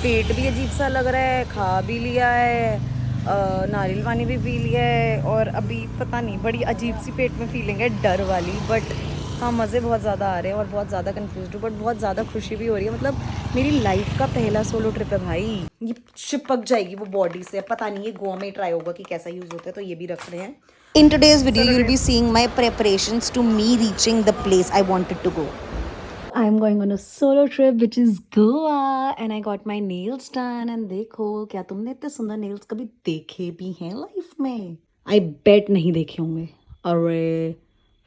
पेट भी अजीब सा लग रहा है, खा भी लिया है, नारियल पानी भी पी लिया है और अभी पता नहीं बड़ी अजीब सी पेट में फीलिंग है, डर वाली। बट हाँ, मज़े बहुत ज़्यादा आ रहे हैं और बहुत ज़्यादा कंफ्यूज हूँ, बट बहुत ज़्यादा खुशी भी हो रही है। मतलब मेरी लाइफ का पहला सोलो ट्रिप है भाई। ये चिपक जाएगी वो बॉडी से, पता नहीं ये गोवा में ट्राई होगा कि कैसा यूज़ होता है, तो ये भी रख रहे हैं। In today's video, you'll be seeing my preparations to me reaching the place I wanted to go. I'm going on a solo trip which is Goa and I got my nails done and देखो, क्या तुमने इतने सुंदर nails कभी देखे भी हैं life में? I bet नहीं देखे होंगे। अरे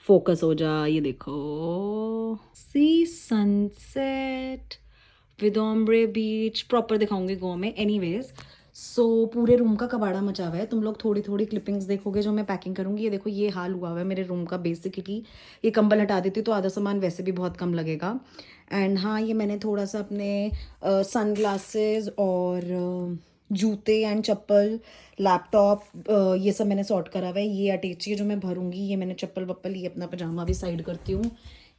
फोकस हो जा, ये देखो, see sunset with ombre beach, proper दिखाऊंगी गोवा में। एनीवेज, सो पूरे रूम का कबाड़ा मचा हुआ है। तुम लोग थोड़ी थोड़ी क्लिपिंग्स देखोगे जो मैं पैकिंग करूंगी। ये देखो, ये हाल हुआ हुआ है मेरे रूम का बेसिकली। ये कंबल हटा देती तो आधा सामान वैसे भी बहुत कम लगेगा। एंड हाँ, ये मैंने थोड़ा सा अपने सन ग्लासेस और जूते एंड चप्पल, लैपटॉप, ये सब मैंने सॉर्ट करा हुआ है। ये अटैची जो मैं भरूंगी, ये मैंने चप्पल वप्पल, ये अपना पजामा भी साइड करती हूँ।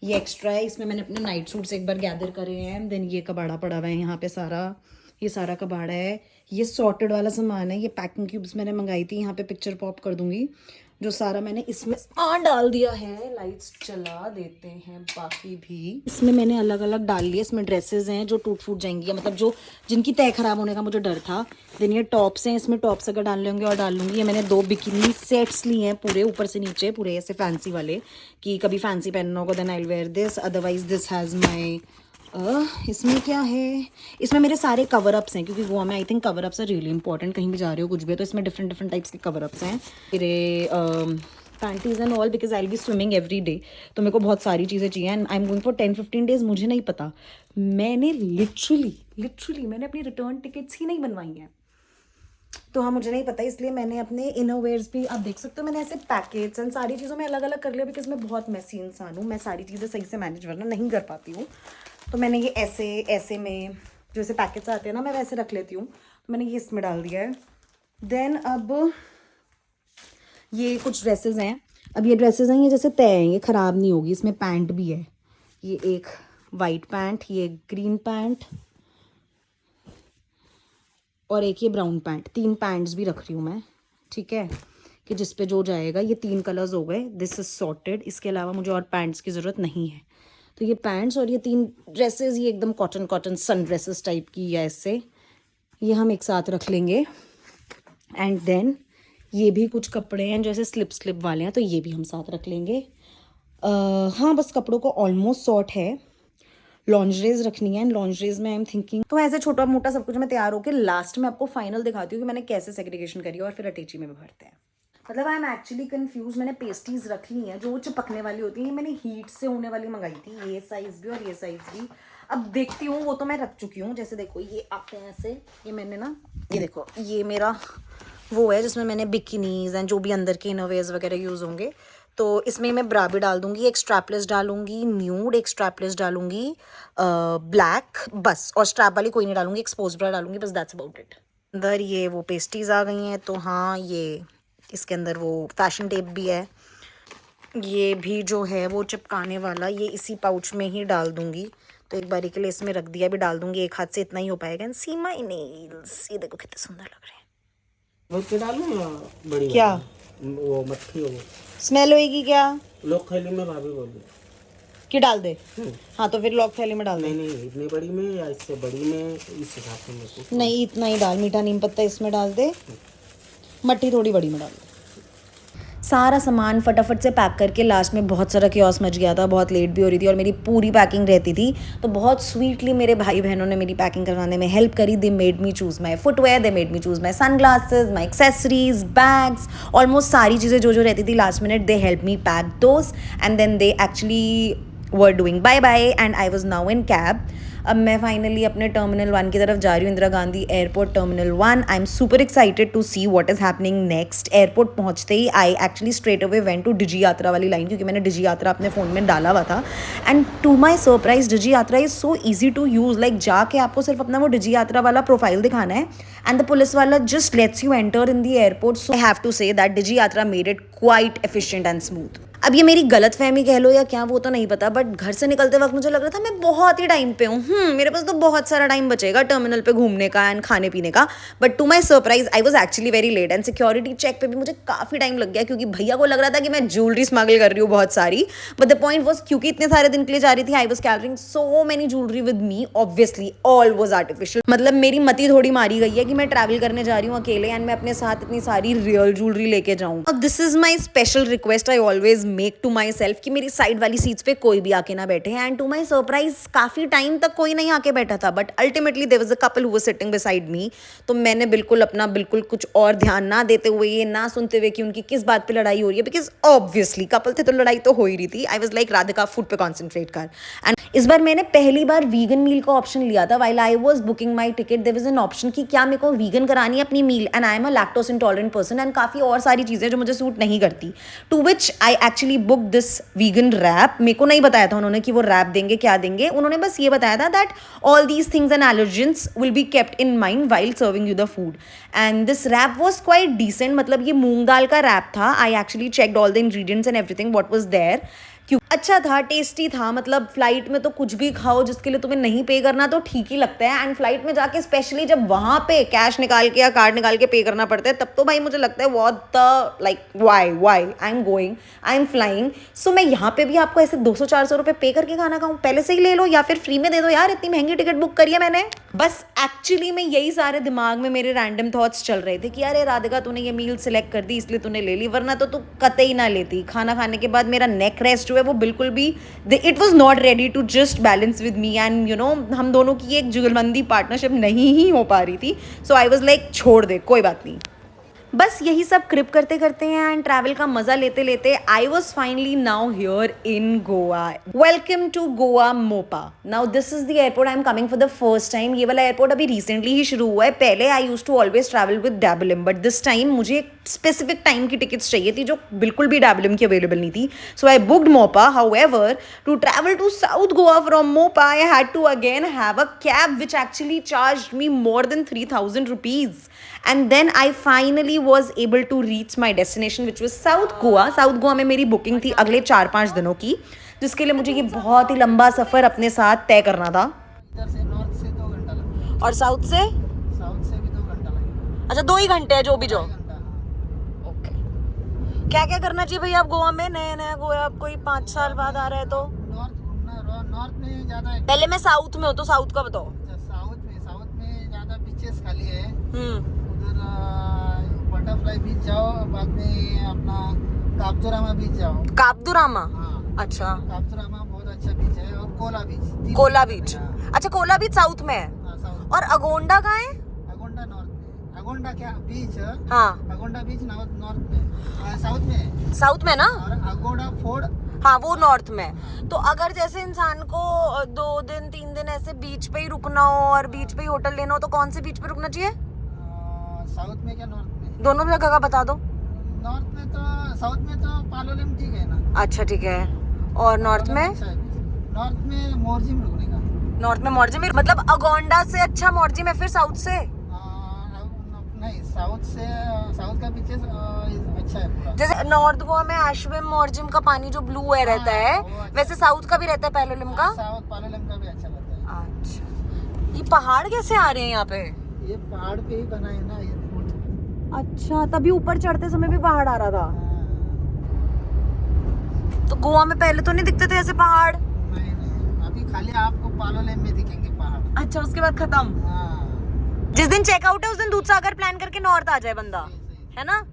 ये एक्स्ट्रा है, इसमें मैंने अपने नाइट सूट्स एक बार गैदर करे हैं। देन ये कबाड़ा पड़ा हुआ है यहाँ पे सारा, ये सारा कबाड़ा है। ये सॉर्टेड वाला सामान है। ये पैकिंग क्यूब्स मैंने मंगाई थी, यहाँ पे पिक्चर पॉप कर दूंगी। जो सारा मैंने इसमें डाल दिया है। लाइट्स चला देते हैं, बाकी भी इसमें मैंने अलग अलग डाल लिया। इसमें ड्रेसेस हैं जो टूट फूट जाएंगी, या मतलब जो जिनकी तय खराब होने का मुझे डर था। देन ये टॉप्स हैं, इसमें टॉप्स अगर डाल लेंगे और डाल लूँगी। ये मैंने 2 बिकिनी सेट्स लिए हैं पूरे, ऊपर से नीचे पूरे ऐसे फैंसी वाले, कि कभी फैंसी पहनना होगा then I will wear this, otherwise this has my. इसमें क्या है, इसमें मेरे सारे कवर अप्स हैं, क्योंकि गोवा में I think cover ups are really important. कहीं भी जा रहे हो कुछ भी, तो इसमें डिफरेंट डिफरेंट टाइप्स के कवर अप्स हैं। मेरे panties and all, because I will be swimming every day, तो मेरे को बहुत सारी चीज़ें चाहिए। And I am going for 10-15 days. मुझे नहीं पता, मैंने लिटरली मैंने अपनी रिटर्न टिकट्स ही नहीं बनवाई हैं। तो हाँ, मुझे नहीं पता, इसलिए मैंने अपने इनरवेयर्स भी, आप देख सकते हो, मैंने ऐसे पैकेट्स एंड सारी चीज़ों में अलग अलग कर लिया, बिकॉज मैं बहुत मैसी इंसान हूँ। मैं सारी चीज़ें सही से मैनेज वरना नहीं कर पाती हूँ। तो मैंने ये ऐसे में जैसे पैकेट्स आते हैं ना, मैं वैसे रख लेती हूँ। तो मैंने ये इसमें डाल दिया है। देन अब ये कुछ ड्रेसेस हैं। अब ये ड्रेसेस हैं, ये जैसे तय हैं, ये ख़राब नहीं होगी। इसमें पैंट भी है, ये एक वाइट पैंट, ये ग्रीन पैंट और एक ये ब्राउन पैंट। 3 पैंट्स भी रख रही हूँ मैं, ठीक है, कि जिस पे जो जाएगा। ये 3 कलर्स हो गए, दिस इज सॉर्टेड। इसके अलावा मुझे और पैंट्स की ज़रूरत नहीं है। तो ये पैंट्स और ये 3 ड्रेसेस, ये एकदम कॉटन सन ड्रेसेस टाइप की है ऐसे, ये हम एक साथ रख लेंगे। एंड देन ये भी कुछ कपड़े हैं जैसे स्लिप वाले हैं, तो ये भी हम साथ रख लेंगे। हाँ, बस कपड़ों को ऑलमोस्ट सॉर्ट है। लॉन्जरीज रखनी है, लॉन्जरीज में आई एम थिंकिंग, तो ऐसे छोटा मोटा सब कुछ मैं तैयार होकर लास्ट में आपको फाइनल दिखाती हूँ कि मैंने कैसे सेग्रीगेशन करी और फिर अटैची में भी भरते हैं। मतलब आई एम एक्चुअली कंफ्यूज। मैंने पेस्टीज रख ली हैं जो चिपकने वाली होती हैं, ये मैंने हीट से होने वाली मंगाई थी, ये साइज भी और ये साइज भी। अब देखती हूँ, वो तो मैं रख चुकी हूँ। जैसे देखो, ये आते हैं ऐसे, ये मैंने ना, ये देखो, ये मेरा वो है जिसमें मैंने बिकिनीज एंड जो भी अंदर के इनरवेयर्स वगैरह यूज़ होंगे। तो इसमें मैं ब्रा भी डाल दूंगी, एक स्ट्रैपलेस डालूंगी न्यूड, एक स्ट्रैपलेस डालूंगी ब्लैक, बस। और स्ट्रैप वाली कोई नहीं डालूंगी, एक्सपोज ब्रा डालूंगी, बस दैट्स अबाउट इट। अंदर ये वो पेस्टीज आ गई हैं, तो हाँ, ये इसके अंदर वो फैशन टेप भी है। ये भी जो है वो चिपकाने वाला, ये इसी पाउच में ही डाल दूंगी। तो एक बारी के लिए इसमें रख दिया, भी डाल दूंगी। एक हाथ से इतना ही हो पाएगा। एंड सी माय नेल्स, ये देखो कितने सुंदर लग रहे हैं। वो डालूं या बड़ी क्या वो मट्ठी हो, स्मेल होएगी क्या? लोग थैली में भाभी बोली कि डाल दे। हाँ, तो फिर लॉक थैली में डाल दे। नहीं, इतनी बड़ी में या इससे बड़ी में, इस हिसाब से मेरे को नहीं, इतना ही डाल। मीठा नीम पत्ता इसमें डाल दे, मट्टी थोड़ी बड़ी में डाल दे। सारा सामान फटाफट से पैक करके लास्ट में बहुत सारा क्योस मच गया था, बहुत लेट भी हो रही थी और मेरी पूरी पैकिंग रहती थी। तो बहुत स्वीटली मेरे भाई बहनों ने मेरी पैकिंग करवाने में हेल्प करी। They made me choose my footwear, they made me choose my sunglasses, my accessories, bags, almost सारी चीज़ें जो रहती थी last minute, they help me pack those. And then they actually were doing bye bye and I was now in cab. अब मैं finally अपने terminal 1 की तरफ जा रही हूँ, Indira Gandhi airport terminal 1। I am super excited to see what is happening next. Airport पहुँचते ही I actually straight away went to Digi Yatra वाली लाइन, क्योंकि मैंने डिजी यात्रा अपने फ़ोन में डाला हुआ था। And to my surprise, DigiYatra is so easy to use. Like जाके आपको सिर्फ अपना वो डिजी यात्रा वाला प्रोफाइल दिखाना है एंड द पुलिस वाला just lets you enter in the airport. So I have to say that Digi Yatra made it quite efficient and smooth. अब ये मेरी गलत फहमी कह लो या क्या वो तो नहीं पता, बट घर से निकलते वक्त मुझे लग रहा था मैं बहुत ही टाइम पे हूँ, मेरे पास तो बहुत सारा टाइम बचेगा टर्मिनल पे घूमने का एंड खाने पीने का। But to my surprise I was actually very late and security check पे भी मुझे काफ़ी टाइम लग गया, क्योंकि भैया को लग रहा था कि मैं ज्वेलरी स्मगल कर रही हूँ बहुत सारी। बट द पॉइंट वॉज क्योंकि इतने सारे दिन के लिए जा रही थी, I was carrying so many jewellery with me, obviously all was artificial. मतलब मेरी मती थोड़ी मारी गई है कि मैं ट्रैवल करने जा रही हूँ अकेले एंड मैं अपने साथ इतनी सारी रियल ज्वेलरी लेके जाऊँ। अब this is my special request I always make to myself कि मेरी साइड वाली सीट्स पे कोई भी आके ना बैठे। एंड टू माई सरप्राइज काफ़ी टाइम तक कोई नहीं आके बैठा था, but ultimately there was a couple who was sitting beside me. तो मैंने बिल्कुल कुछ और ध्यान ना देते हुए, ये ना सुनते हुए कि उनकी किस बात पे लड़ाई हो रही है, बिकॉज ऑब्वियसली कपल थे तो लड़ाई तो हो ही रही थी। I was like Radhika food पे कॉन्सेंट्रेट कर। एंड इस बार मैंने पहली बार वीगन मील का ऑप्शन लिया था। While I was booking my ticket there was an option कि क्या मेरे को वीगन करानी है अपनी meal, and I am a lactose intolerant person and काफ़ी और सारी चीज़ें जो मुझे सूट नहीं करती। To which I actually book this vegan wrap. मेरे को नहीं बताया था उन्होंने कि वो रैप देंगे क्या देंगे, उन्होंने बस ये बताया था that all these things and allergens will be kept in mind while serving you the food. And this wrap was quite decent, मतलब ये मूंग दाल का रैप था। I actually checked all the ingredients and everything what was there. क्यों अच्छा था, tasty था। मतलब फ्लाइट में तो कुछ भी खाओ जिसके लिए तुम्हें नहीं पे करना तो ठीक ही लगता है, एंड फ्लाइट में जाके स्पेशली जब वहाँ पे कैश निकाल के या कार्ड निकाल के पे करना पड़ता है, तब तो भाई मुझे लगता है what the like why I am going, I am flying. So मैं यहाँ पे भी आपको ऐसे 200-400 रुपये पे करके खाना खाऊँ? पहले से ही ले लो या फिर फ्री में दे दो यार, इतनी महंगी टिकट बुक करी है मैंने। बस एक्चुअली में यही सारे दिमाग में मेरे रैंडम थॉट्स चल रहे थे कि अरे राधिका तूने ये मील सिलेक्ट कर दी इसलिए तूने ले ली, वरना तो तू कतई ना लेती। खाना खाने के बाद मेरा नेक रेस्ट जो है वो बिल्कुल भी it was not ready to just balance with me, and you know हम दोनों की एक जुगलबंदी पार्टनरशिप नहीं ही हो पा रही थी। सो आई वॉज लाइक छोड़ दे कोई बात नहीं। बस यही सब क्रिप करते करते हैं एंड ट्रैवल का मजा लेते लेते I was finally now here in Goa. Welcome to Goa Mopa. Now this is the airport I am coming for the first time. ये वाला एयरपोर्ट अभी रिसेंटली ही शुरू हुआ है। पहले I use to always travel with Dabolim, but this time मुझे एक specific time की टिकट्स चाहिए थी जो बिल्कुल भी डैबलिम की अवेलेबल नहीं थी। So I booked Mopa. However to travel to south Goa from Mopa I had to again have a cab which actually charged me more than 3,000 rupees. And then I finally was able to reach my destination which was South Goa. South Goa में मेरी booking थी अगले 4-5 दिनों की, जिसके लिए मुझे ये बहुत ही लंबा सफ़र अपने साथ तय करना था। इधर से नॉर्थ से 2 घंटा लगेगा। और साउथ से भी 2 घंटा लगेगा। अच्छा 2 ही घंटे है जो भी जो। 2 घंटा। ओके, क्या क्या करना चाहिए भैया आप गोवा में? नया गोवा आप कोई 5 साल बाद आ रहे हैं तो नॉर्थ घूमना, नॉर्थ में ज़्यादा। पहले मैं साउथ में हूँ तो साउथ का बताओ। साउथ में ज़्यादा बीचेस खाली है। हम्म, बटरफ्लाई बीच जाओ, बाद में अपना कापतुरामा बीच जाओ। कापदुरामा? हाँ, अच्छा, कापतुरामा बहुत अच्छा बीच है। और कोला बीच। कोला बीच। हाँ, अच्छा कोला बीच साउथ में है। हाँ, साउथ। और अगोंडा कहाँ है? अगोंडा नॉर्थ में। अगोंडा क्या बीच? हाँ, अगोंडा बीच नॉर्थ में, साउथ में। साउथ में ना? और अगोंडा फोर्ट, हाँ वो नॉर्थ में। तो अगर जैसे इंसान को 2 दिन 3 दिन ऐसे बीच पे ही रुकना हो और बीच पे ही होटल लेना हो तो कौन से बीच पे रुकना चाहिए? साउथ में क्या नॉर्थ में? दोनों जगह का बता दो। नॉर्थ में तो, साउथ में तो पालोलेम ठीक है ना। अच्छा ठीक है। और नॉर्थ में? नॉर्थ में मोरजिम रुकने का। नॉर्थ में मोरजिम, मतलब अगोंडा से अच्छा मोरजिम है फिर साउथ से? नहीं, साउथ का बीचेस अच्छा है पूरा। जैसे नॉर्थ गोवा में एशविम मोरजिम का पानी जो ब्लू है रहता है, वैसे साउथ का भी रहता है पैलोलिम का? साउथ पालोलेम का भी अच्छा रहता है। अच्छा, ये पहाड़ कैसे आ रहे हैं यहाँ पे? ये पहाड़ पे ही बना है ना एयरपोर्ट। अच्छा, तभी ऊपर चढ़ते समय भी पहाड़ आ रहा था। तो गोवा में पहले तो नहीं दिखते थे ऐसे पहाड़? नहीं, अभी खाली आपको पालोलेम में दिखेंगे पहाड़। अच्छा, उसके बाद खत्म। हाँ। जिस दिन चेकआउट है उस दिन दूधसागर प्लान करके नॉर्थ आ जाए बंदा, है ना?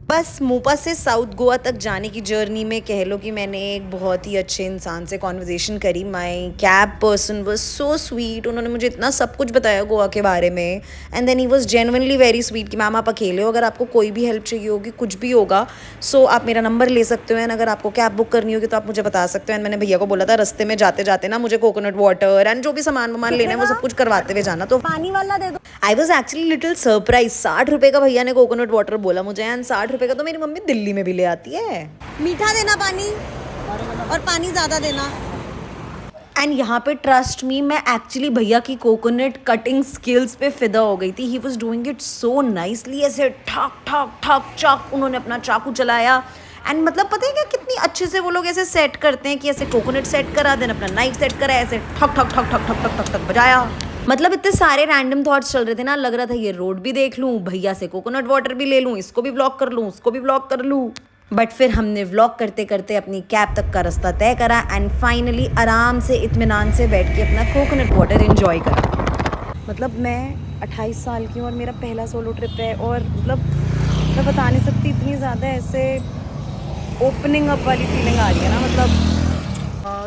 बस मोपा से साउथ गोवा तक जाने की जर्नी में कह लो कि मैंने एक बहुत ही अच्छे इंसान से कॉन्वर्जेशन करी। My cab person was so sweet. उन्होंने मुझे इतना सब कुछ बताया गोवा के बारे में, and then he was genuinely very sweet कि मैम आप अकेले हो, अगर आपको कोई भी हेल्प चाहिए होगी, कुछ भी होगा, सो आप मेरा नंबर ले सकते हो, एंड अगर आपको कैब बुक करनी होगी तो आप मुझे बता सकते हो। एंड मैंने भैया को बोला था रास्ते में जाते जाते ना मुझे कोकोनट वाटर एंड जो भी सामान लेना है वो सब कुछ करवाते हुए जाना। तो पानी वाला दे दो। आई वॉज एक्चुअली लिटिल सरप्राइज। 60 रुपये का भैया ने कोकोनट वाटर बोला मुझे, एंड 60 रुपये का तो मेरी मम्मी दिल्ली में भी ले आती है। मीठा देना पानी, और पानी ज़्यादा देना। एंड यहाँ पे ट्रस्ट मी, मैं एक्चुअली भैया की कोकोनट कटिंग स्किल्स पे फिदा हो गई थी। He was doing it so nicely. ऐसे ठक ठक ठक चाक उन्होंने अपना चाकू चलाया एंड मतलब पता है क्या, कितनी अच्छे से वो लोग ऐसे सेट करते हैं कि ऐसे कोकोनट सेट करा, देन अपना नाइफ सेट करा, ऐसे ठक ठक ठक ठक ठक ठक ठक ठक बजाया। मतलब इतने सारे रैंडम थॉट्स चल रहे थे ना, लग रहा था ये रोड भी देख लूँ, भैया से कोकोनट वाटर भी ले लूँ, इसको भी व्लॉग कर लूँ, उसको भी व्लॉग कर लूँ। बट फिर हमने व्लॉग करते करते अपनी कैब तक का रास्ता तय करा एंड फाइनली आराम से इत्मीनान से बैठ के अपना कोकोनट वाटर एंजॉय करा। मतलब मैं 28 साल की हूँ और मेरा पहला सोलो ट्रिप है, और मतलब मैं बता नहीं सकती, इतनी ज़्यादा ऐसे ओपनिंग अप वाली फीलिंग आ रही है ना। मतलब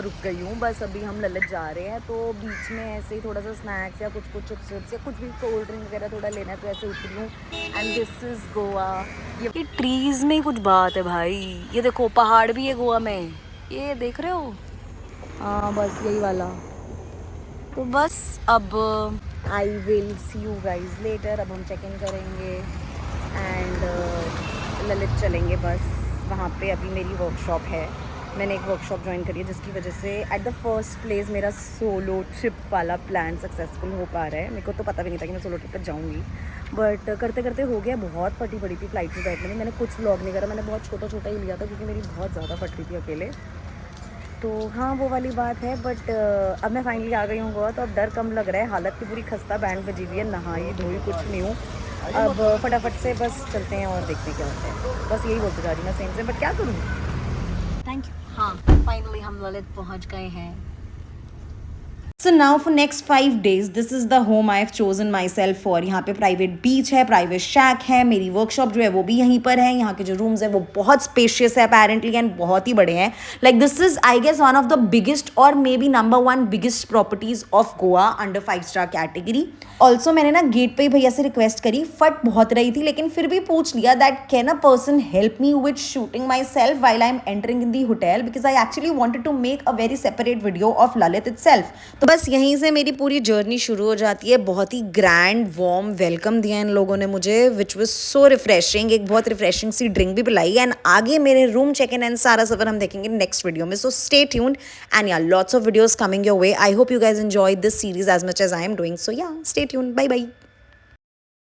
रुक गई हूँ बस, अभी हम ललित जा रहे हैं तो बीच में ऐसे ही थोड़ा सा स्नैक्स या कुछ चिप्स या कुछ भी कोल्ड ड्रिंक वगैरह थोड़ा लेना है, तो ऐसे उतरी हूँ। And this is Goa. ये ट्रीज़ में ही कुछ बात है भाई, ये देखो पहाड़ भी है गोवा में, ये देख रहे हो? हाँ बस यही वाला। तो बस अब I will see you guys letter. अब हम चेक इन करेंगे एंड ललित चलेंगे बस। वहाँ पे अभी मेरी वर्कशॉप है, मैंने एक वर्कशॉप ज्वाइन करी है, जिसकी वजह से एट द फर्स्ट प्लेस मेरा सोलो ट्रिप वाला प्लान सक्सेसफुल हो पा रहा है। मेरे को तो पता भी नहीं था कि मैं सोलो ट्रिप पर जाऊँगी, बट करते करते हो गया। बहुत फटी पड़ी थी फ्लाइट में बैठने में, मैंने कुछ व्लॉग नहीं करा, मैंने बहुत छोटा छोटा ही लिया था क्योंकि मेरी बहुत ज़्यादा फट रही थी अकेले। तो हाँ वो वाली बात है। बट अब मैं फाइनली आ गई हूँ गोवा, तो अब डर कम लग रहा है। हालत की पूरी खस्ता बैंड बजी हुई है, नहाई धोई कुछ नहीं हूँ। अब फटाफट से बस चलते हैं और देखते हैं क्या होता है। बस यही बोलते जा रही मैं सेम से, बट क्या करूँ। Thank you. हाँ फाइनली हम ललित पहुँच गए हैं। So now for next 5 days, this is the home I've chosen myself for. यहाँ पे प्राइवेट बीच है, प्राइवेट शैक है, मेरी वर्कशॉप जो है वो भी यहीं पर है। यहाँ के जो रूम्स है वो बहुत स्पेशियस है अपेरेंटली एंड बहुत ही बड़े हैं। Like this is I guess one of the biggest और may be number 1 biggest properties of Goa under 5 star category. Also मैंने ना गेट पे ही भैया से रिक्वेस्ट करी, फट बहुत रही थी लेकिन फिर भी पूछ लिया that can a person help me with shooting myself while I am entering in the hotel, because I actually wanted to make a very separate video of Lalit itself. तो बस यहीं से मेरी पूरी जर्नी शुरू हो जाती है। बहुत ही ग्रैंड वार्म वेलकम दिया इन लोगों ने मुझे, विच वॉज सो रिफ्रेशिंग। एक बहुत रिफ्रेशिंग सी ड्रिंक भी पिलाई एंड आगे मेरे रूम चेक इन एंड सारा सफर हम देखेंगे नेक्स्ट वीडियो में। So stay tuned and yeah lots of videos coming your way. I hope you guys enjoy this series as much as I am doing. So yeah stay tuned, bye bye.